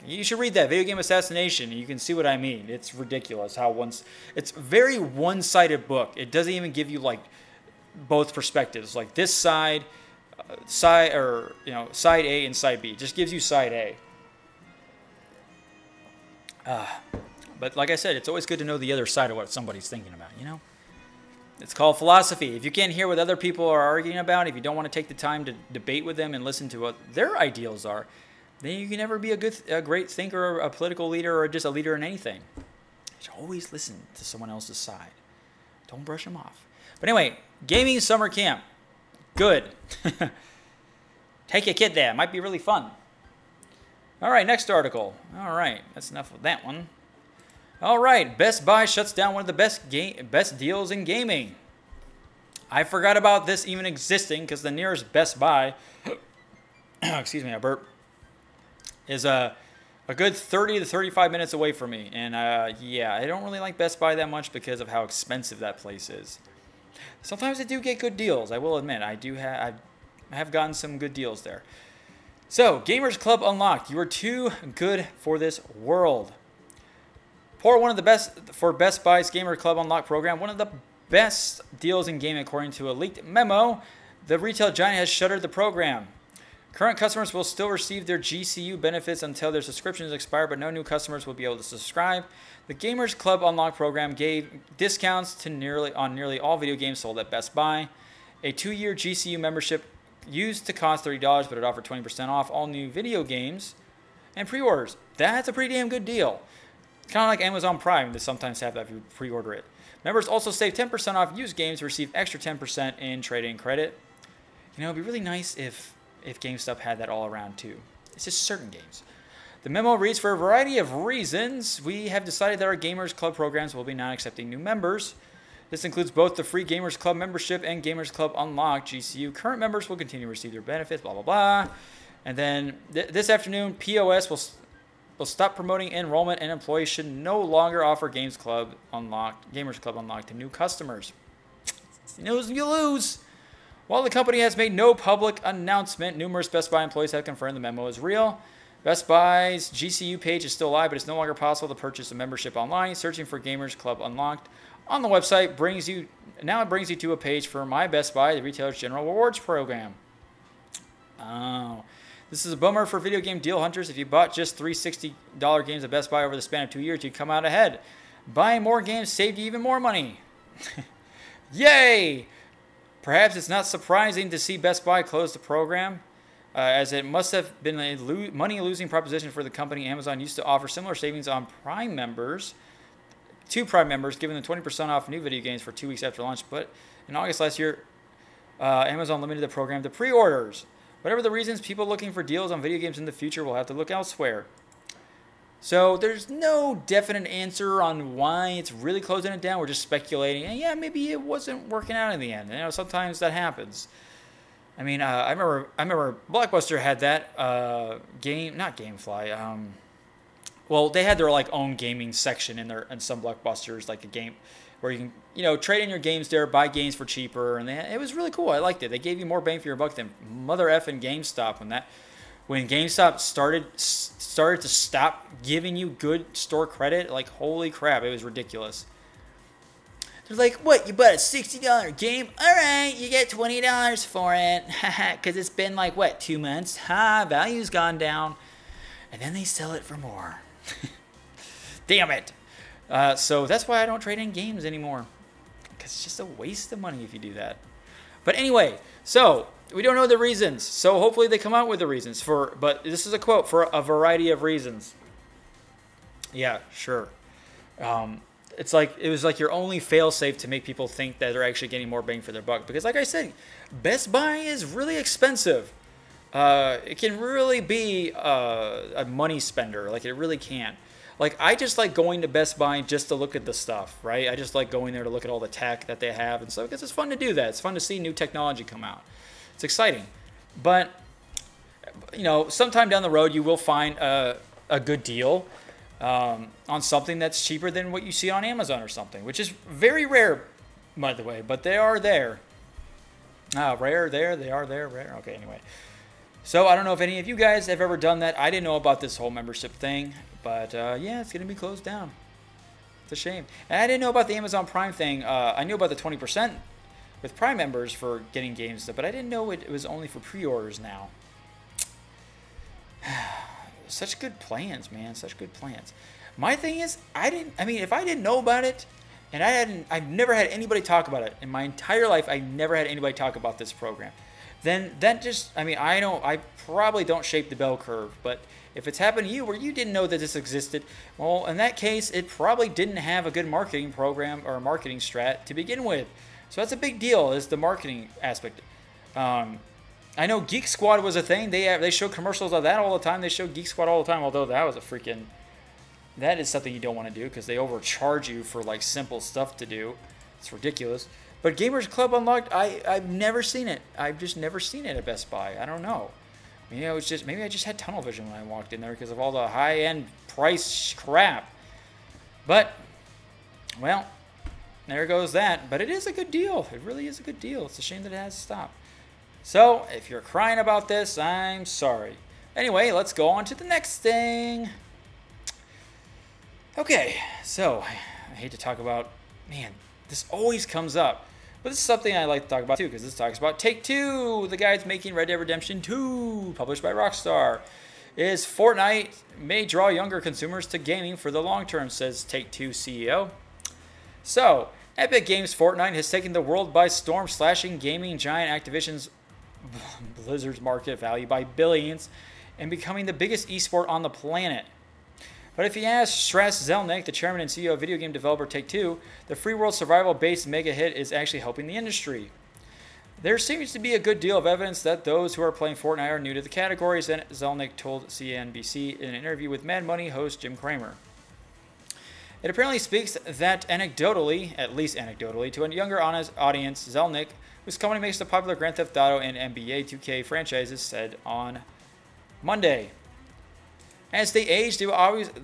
you should read that, Video Game Assassination, and you can see what I mean. It's ridiculous how it's a very one-sided book. It doesn't even give you both perspectives, like this side A and side B. It just gives you side A. But like I said, it's always good to know the other side of what somebody's thinking about, It's called philosophy. If you can't hear what other people are arguing about, if you don't want to take the time to debate with them and listen to what their ideals are, then you can never be a great thinker, or a political leader, or just a leader in anything. You should always listen to someone else's side. Don't brush them off. But anyway, gaming summer camp. Good. Take your kid there. Might be really fun. All right, next article. All right, that's enough of that one. All right, Best Buy shuts down one of the best deals in gaming. I forgot about this even existing because the nearest Best Buy, excuse me, I burp, is a good 30 to 35 minutes away from me. And yeah, I don't really like Best Buy that much because of how expensive that place is. Sometimes they do get good deals, I will admit. I have gotten some good deals there. So, Gamers Club Unlocked. You are too good for this world. For Best Buy's Gamer Club Unlocked program, one of the best deals in gaming according to a leaked memo, the retail giant has shuttered the program. Current customers will still receive their GCU benefits until their subscriptions expire, but no new customers will be able to subscribe. The Gamers Club Unlocked program gave discounts to nearly all video games sold at Best Buy. A 2-year GCU membership used to cost $30, but it offered 20% off all new video games and pre-orders. That's a pretty damn good deal. Kind of like Amazon Prime, they sometimes have that if you pre-order it. Members also save 10% off used games to receive extra 10% in trade-in credit. It'd be really nice if GameStop had that all around too. It's just certain games. The memo reads, for a variety of reasons, we have decided that our Gamers Club programs will be not accepting new members. This includes both the free Gamers Club membership and Gamers Club Unlocked GCU. Current members will continue to receive their benefits, blah, blah, blah. And then this afternoon, POS will stop promoting enrollment, and employees should no longer offer Gamers Club Unlocked to new customers. You lose. While the company has made no public announcement, numerous Best Buy employees have confirmed the memo is real. Best Buy's GCU page is still live, but it's no longer possible to purchase a membership online. Searching for Gamers Club Unlocked on the website brings you to a page for My Best Buy, the retailer's general rewards program. Oh, this is a bummer for video game deal hunters. If you bought just three $60 games at Best Buy over the span of 2 years, you'd come out ahead. Buying more games saved you even more money. Yay! Perhaps it's not surprising to see Best Buy close the program, as it must have been a money-losing proposition for the company. Amazon used to offer similar savings on Prime members, to Prime members, giving them 20% off new video games for 2 weeks after launch. But in August last year, Amazon limited the program to pre-orders. Whatever the reasons, people looking for deals on video games in the future will have to look elsewhere. So there's no definite answer on why it's really closing it down. We're just speculating. And yeah, maybe it wasn't working out in the end. You know, sometimes that happens. I mean, I remember Blockbuster had that not GameFly. Well, they had their like own gaming section in some Blockbusters, like a game where you can trade in your games there, buy games for cheaper, and it was really cool. I liked it. They gave you more bang for your buck than mother effing GameStop when GameStop started to stop giving you good store credit. Like, holy crap, it was ridiculous. They're like, what, you bought a $60 game? All right, you get $20 for it. Because it's been like, what, 2 months? Value's gone down. And then they sell it for more. Damn it. So that's why I don't trade in games anymore. Because it's just a waste of money if you do that. But anyway, so we don't know the reasons. So hopefully they come out with the reasons but this is a quote, for a variety of reasons. Yeah, sure. It was like your only fail-safe to make people think that they're actually getting more bang for their buck. Because like I said, Best Buy is really expensive. It can really be a money spender. Like, it really can. Like, I just like going to Best Buy just to look at the stuff, right? I just like going there to look at all the tech that they have and stuff, because it's fun to do that. It's fun to see new technology come out. It's exciting. But, sometime down the road, you will find a good deal on something that's cheaper than what you see on Amazon or something, which is very rare, by the way, but they are there. Rare there, they are there, rare. Okay, anyway. So I don't know if any of you guys have ever done that. I didn't know about this whole membership thing, but yeah, it's going to be closed down. It's a shame. And I didn't know about the Amazon Prime thing. I knew about the 20% with Prime members for getting games, but I didn't know it was only for pre-orders now. Such good plans, man. Such good plans. My thing is, if I didn't know about it, and I've never had anybody talk about it in my entire life. I never had anybody talk about this program. Then that just, I probably don't shape the bell curve, but if it's happened to you where you didn't know that this existed, well, in that case, it probably didn't have a good marketing program or a marketing strat to begin with. So that's a big deal, is the marketing aspect. I know Geek Squad was a thing. They show commercials of that all the time. They show Geek Squad all the time, although that is something you don't want to do because they overcharge you for like simple stuff to do. It's ridiculous. But Gamers Club Unlocked, I've never seen it. I've just never seen it at Best Buy. I don't know. Maybe I just had tunnel vision when I walked in there because of all the high-end price crap. But, well, there goes that. But it is a good deal. It really is a good deal. It's a shame that it has to stop. So, if you're crying about this, I'm sorry. Anyway, let's go on to the next thing. Okay, so, I hate to talk about, man, this always comes up. But this is something I like to talk about too, because this talks about Take-Two, the guys making Red Dead Redemption 2, published by Rockstar. Is Fortnite may draw younger consumers to gaming for the long term, says Take-Two CEO. So, Epic Games' Fortnite has taken the world by storm, slashing gaming giant Activision's Blizzard's market value by billions and becoming the biggest esport on the planet. But if you ask Strauss Zelnick, the chairman and CEO of video game developer Take-Two, the free world survival-based mega hit is actually helping the industry. There seems to be a good deal of evidence that those who are playing Fortnite are new to the category, Zelnick told CNBC in an interview with Mad Money host Jim Cramer. It apparently speaks that anecdotally, at least anecdotally, to a younger audience, Zelnick, whose company makes the popular Grand Theft Auto and NBA 2K franchises, said on Monday. As they age, they will obviously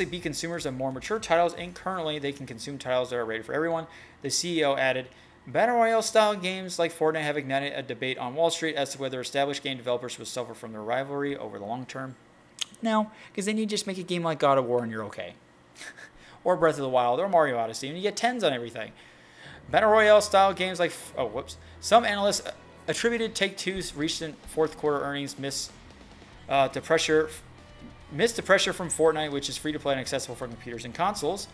be consumers of more mature titles, and currently they can consume titles that are rated for everyone. The CEO added, Battle Royale style games like Fortnite have ignited a debate on Wall Street as to whether established game developers will suffer from their rivalry over the long term. No, because then you just make a game like God of War and you're okay. Or Breath of the Wild or Mario Odyssey and you get 10s on everything. Battle Royale style games like... Oh, whoops. Some analysts attributed Take-Two's recent fourth quarter earnings missed the pressure from Fortnite, which is free to play and accessible for computers and consoles.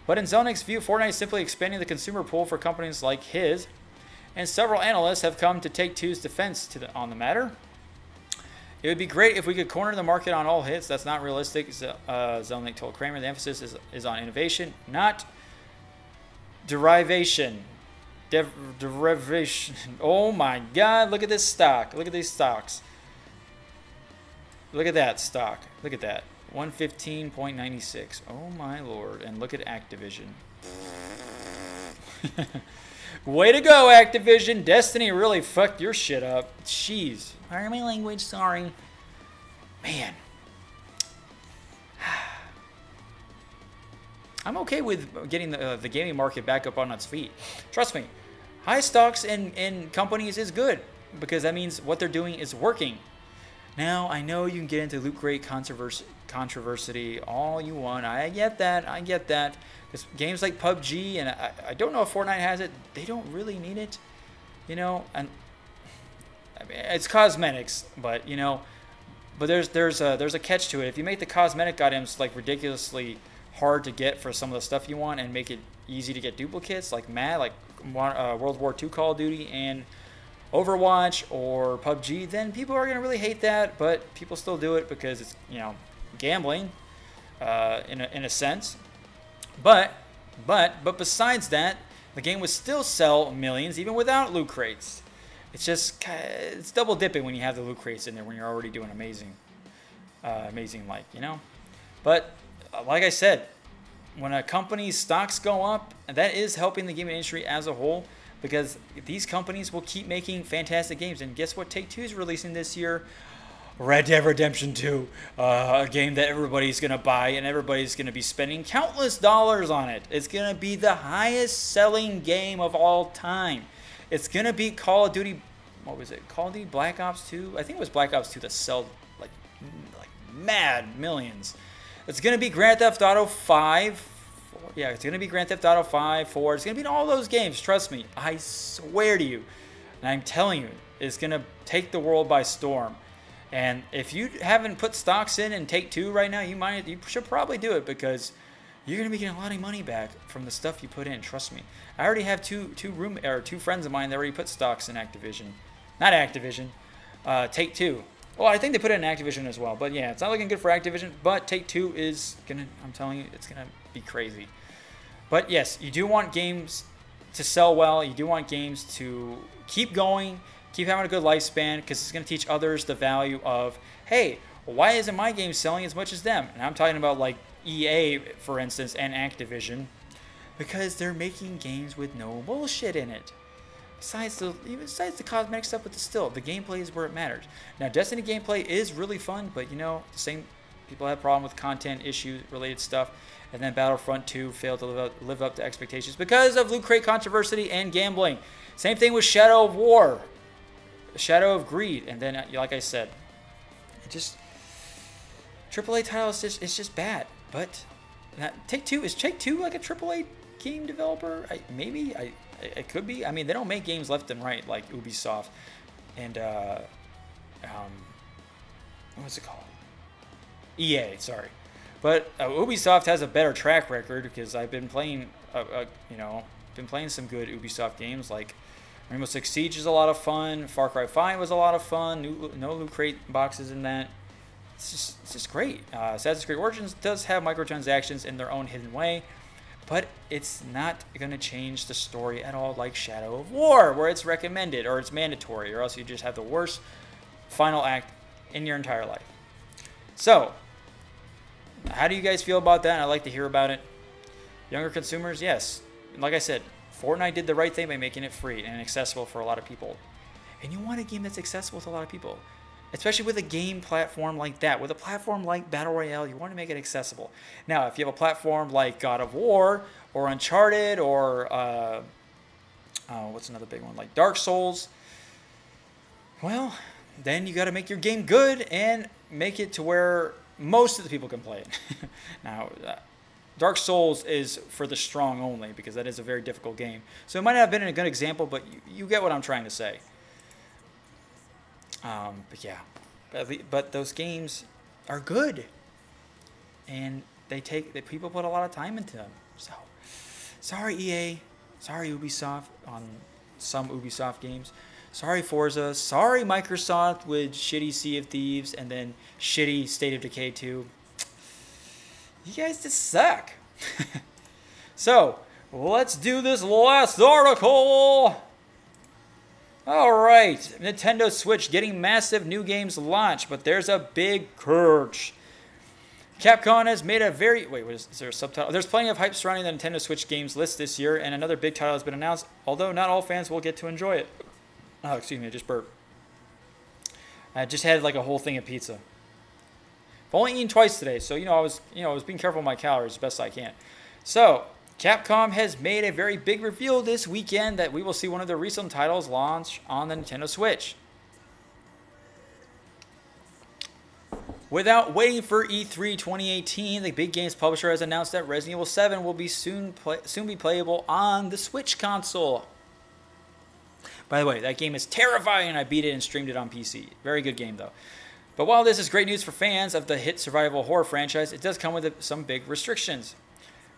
But in Zelnick's view, Fortnite is simply expanding the consumer pool for companies like his, and several analysts have come to Take-Two's defense on the matter. It would be great if we could corner the market on all hits. That's not realistic, Zelnick told Kramer. The emphasis is on innovation, not derivation. Derivation. Oh my God, look at this stock. Look at these stocks. Look at that stock. Look at that. 115.96. Oh my lord. And look at Activision. Way to go, Activision. Destiny really fucked your shit up. Jeez. Pardon my language, sorry. Man. I'm okay with getting the gaming market back up on its feet. Trust me. High stocks in companies is good because that means what they're doing is working. Now, I know you can get into loot crate controversy all you want. I get that. I get that. Because games like PUBG, and I don't know if Fortnite has it, they don't really need it. You know, and I mean, it's cosmetics, but, you know, but there's a catch to it. If you make the cosmetic items, like, ridiculously hard to get for some of the stuff you want and make it easy to get duplicates, like World War II Call of Duty and Overwatch or PUBG, then people are going to really hate that, but people still do it because it's, you know, gambling in a sense. But besides that, the game would still sell millions even without loot crates. It's just, it's double dipping when you have the loot crates in there when you're already doing amazing, like, you know. But like I said, when a company's stocks go up, that is helping the gaming industry as a whole. Because these companies will keep making fantastic games. And guess what Take-Two is releasing this year? Red Dead Redemption 2. A game that everybody's going to buy and everybody's going to be spending countless dollars on it. It's going to be the highest selling game of all time. It's going to be Call of Duty... What was it? Call of Duty Black Ops 2? I think it was Black Ops 2 that sold like mad millions. It's going to be Grand Theft Auto 5. Yeah, it's going to be Grand Theft Auto 5, 4. It's going to be in all those games. Trust me. I swear to you. And I'm telling you, it's going to take the world by storm. And if you haven't put stocks in Take-Two right now, you should probably do it because you're going to be getting a lot of money back from the stuff you put in. Trust me. I already have two friends of mine that already put stocks in Activision. Not Activision. Take-Two. Well, I think they put it in Activision as well. But yeah, it's not looking good for Activision. But Take-Two is going to, I'm telling you, it's going to be crazy. But yes, you do want games to sell well. You do want games to keep going, keep having a good lifespan, because it's going to teach others the value of, hey, why isn't my game selling as much as them? And I'm talking about like EA, for instance, and Activision, because they're making games with no bullshit in it. Besides the cosmetic stuff, but still, the gameplay is where it matters. Now, Destiny gameplay is really fun, but you know, the same people have problem with content issues related stuff. And then Battlefront 2 failed to live up to expectations because of loot crate controversy and gambling. Same thing with Shadow of War, Shadow of Greed, and then, like I said, it just AAA title is just bad. But Take-Two, is Take-Two like a AAA game developer? Maybe it could be. I mean, they don't make games left and right like Ubisoft and what's it called? EA, sorry. But Ubisoft has a better track record because I've been playing, some good Ubisoft games. Like Rainbow Six Siege is a lot of fun. Far Cry 5 was a lot of fun. No loot crate boxes in that. It's just great. Assassin's Creed Origins does have microtransactions in their own hidden way, but it's not going to change the story at all like Shadow of War, where it's recommended or it's mandatory, or else you just have the worst final act in your entire life. So, how do you guys feel about that? I'd like to hear about it. Younger consumers, yes. Like I said, Fortnite did the right thing by making it free and accessible for a lot of people. And you want a game that's accessible to a lot of people. Especially with a game platform like that. With a platform like Battle Royale, you want to make it accessible. Now, if you have a platform like God of War or Uncharted or What's another big one? Like Dark Souls. Well, then you got to make your game good and make it to where most of the people can play it. Now, Dark Souls is for the strong only because that is a very difficult game. So it might not have been a good example, but you get what I'm trying to say. But yeah, but those games are good, and people put a lot of time into them. So sorry EA, sorry Ubisoft on some Ubisoft games. Sorry Forza, sorry Microsoft with shitty Sea of Thieves and then shitty State of Decay 2. You guys just suck. So, let's do this last article. Alright, Nintendo Switch getting massive new games launch, but there's a big curse. Capcom has made a very... Wait, is there a subtitle? There's plenty of hype surrounding the Nintendo Switch games list this year, and another big title has been announced, although not all fans will get to enjoy it. Oh, excuse me, I just burped. I just had like a whole thing of pizza. I've only eaten twice today, so I was being careful with my calories as best I can. So, Capcom has made a very big reveal this weekend that we will see one of their recent titles launch on the Nintendo Switch. Without waiting for E3 2018, the big games publisher has announced that Resident Evil 7 will be soon be playable on the Switch console. By the way, that game is terrifying. I beat it and streamed it on PC. Very good game, though. But while this is great news for fans of the hit survival horror franchise, it does come with some big restrictions.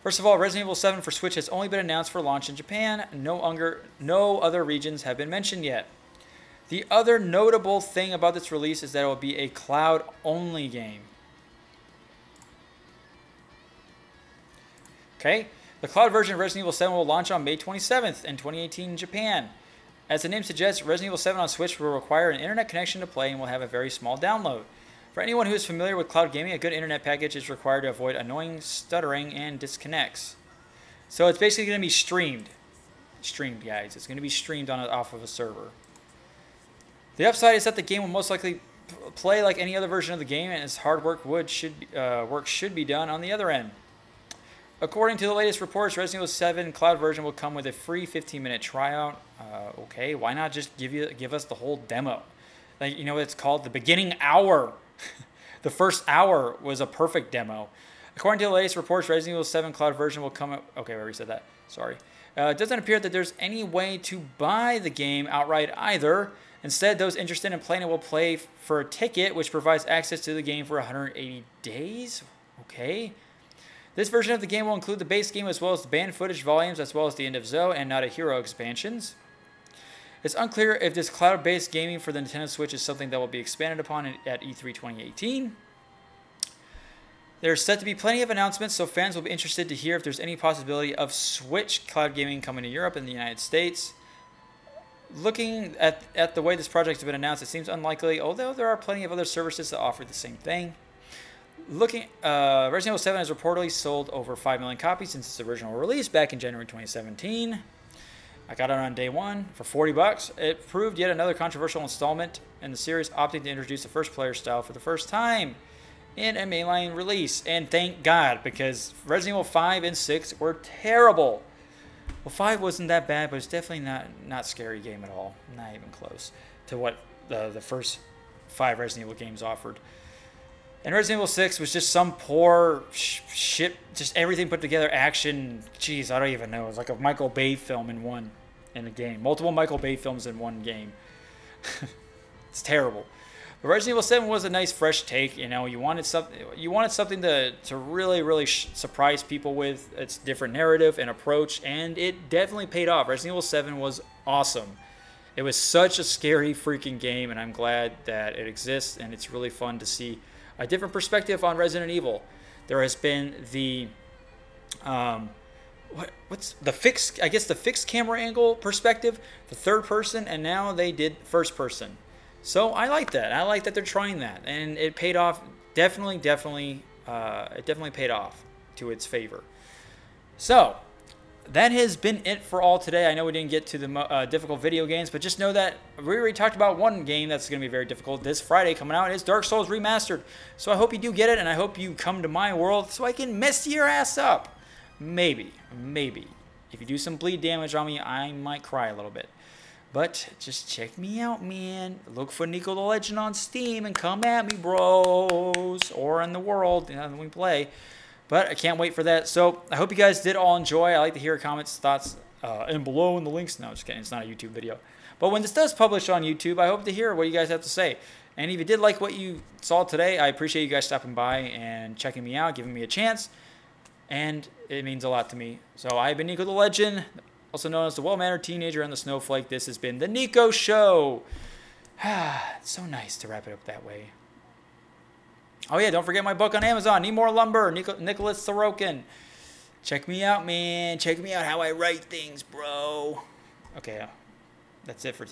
First of all, Resident Evil 7 for Switch has only been announced for launch in Japan. No other regions have been mentioned yet. The other notable thing about this release is that it will be a cloud-only game. Okay, the cloud version of Resident Evil 7 will launch on May 27th in 2018 in Japan. As the name suggests, Resident Evil 7 on Switch will require an internet connection to play and will have a very small download. For anyone who is familiar with cloud gaming, a good internet package is required to avoid annoying stuttering and disconnects. So it's basically going to be streamed. Streamed, guys. It's going to be streamed off of a server. The upside is that the game will most likely play like any other version of the game, and its hard work should be done on the other end. According to the latest reports, Resident Evil 7 Cloud version will come with a free 15-minute tryout. Okay, why not just give us the whole demo? Like, what it's called? The beginning hour. The first hour was a perfect demo. According to the latest reports, Resident Evil 7 Cloud version will come... Okay, I already said that. Sorry. It doesn't appear that there's any way to buy the game outright either. Instead, those interested in playing it will play for a ticket, which provides access to the game for 180 days. Okay. This version of the game will include the base game as well as the banned footage volumes as well as the End of Zoe and Not a Hero expansions. It's unclear if this cloud-based gaming for the Nintendo Switch is something that will be expanded upon at E3 2018. There's set to be plenty of announcements, so fans will be interested to hear if there's any possibility of Switch cloud gaming coming to Europe and the United States. Looking at the way this project has been announced, it seems unlikely, although there are plenty of other services that offer the same thing. Resident Evil 7 has reportedly sold over 5 million copies since its original release back in January 2017. I got it on day one for $40. It proved yet another controversial installment in the series, opting to introduce the first-player style for the first time in a mainline release. And thank God, because Resident Evil 5 and 6 were terrible. Well, 5 wasn't that bad, but it's definitely not scary game at all. Not even close to what the first 5 Resident Evil games offered. And Resident Evil 6 was just some poor shit, just everything put together, action. Jeez, I don't even know. It was like a Michael Bay film in a game. Multiple Michael Bay films in one game. It's terrible. But Resident Evil 7 was a nice fresh take. You wanted something to really surprise people with its different narrative and approach, and it definitely paid off. Resident Evil 7 was awesome. It was such a scary freaking game, and I'm glad that it exists, and it's really fun to see a different perspective on Resident Evil. There has been the what's the fixed, I guess the fixed camera angle perspective, the third person, and now they did first person. So I like that. I like that they're trying that, and it paid off. Definitely, it definitely paid off to its favor. So that has been it for all today. I know we didn't get to the difficult video games, but just know that we already talked about one game that's going to be very difficult this Friday coming out. It's Dark Souls Remastered. So I hope you do get it, and I hope you come to my world so I can mess your ass up. Maybe. if you do some bleed damage on me, I might cry a little bit. But just check me out, man. Look for Niko the Legend on Steam and come at me, bros. Or in the world, when we play. But I can't wait for that. So I hope you guys did all enjoy. I like to hear comments, thoughts, and below in the links. No, just kidding. It's not a YouTube video. But when this does publish on YouTube, I hope to hear what you guys have to say. And if you did like what you saw today, I appreciate you guys stopping by and checking me out, giving me a chance. And it means a lot to me. So I've been Niko the Legend, also known as the well-mannered teenager and the snowflake. This has been the NIKO Show. It's so nice to wrap it up that way. Oh yeah, don't forget my book on Amazon. Need More Lumber, Nicholas Sorokin. Check me out, man. Check me out how I write things, bro. Okay, that's it for today.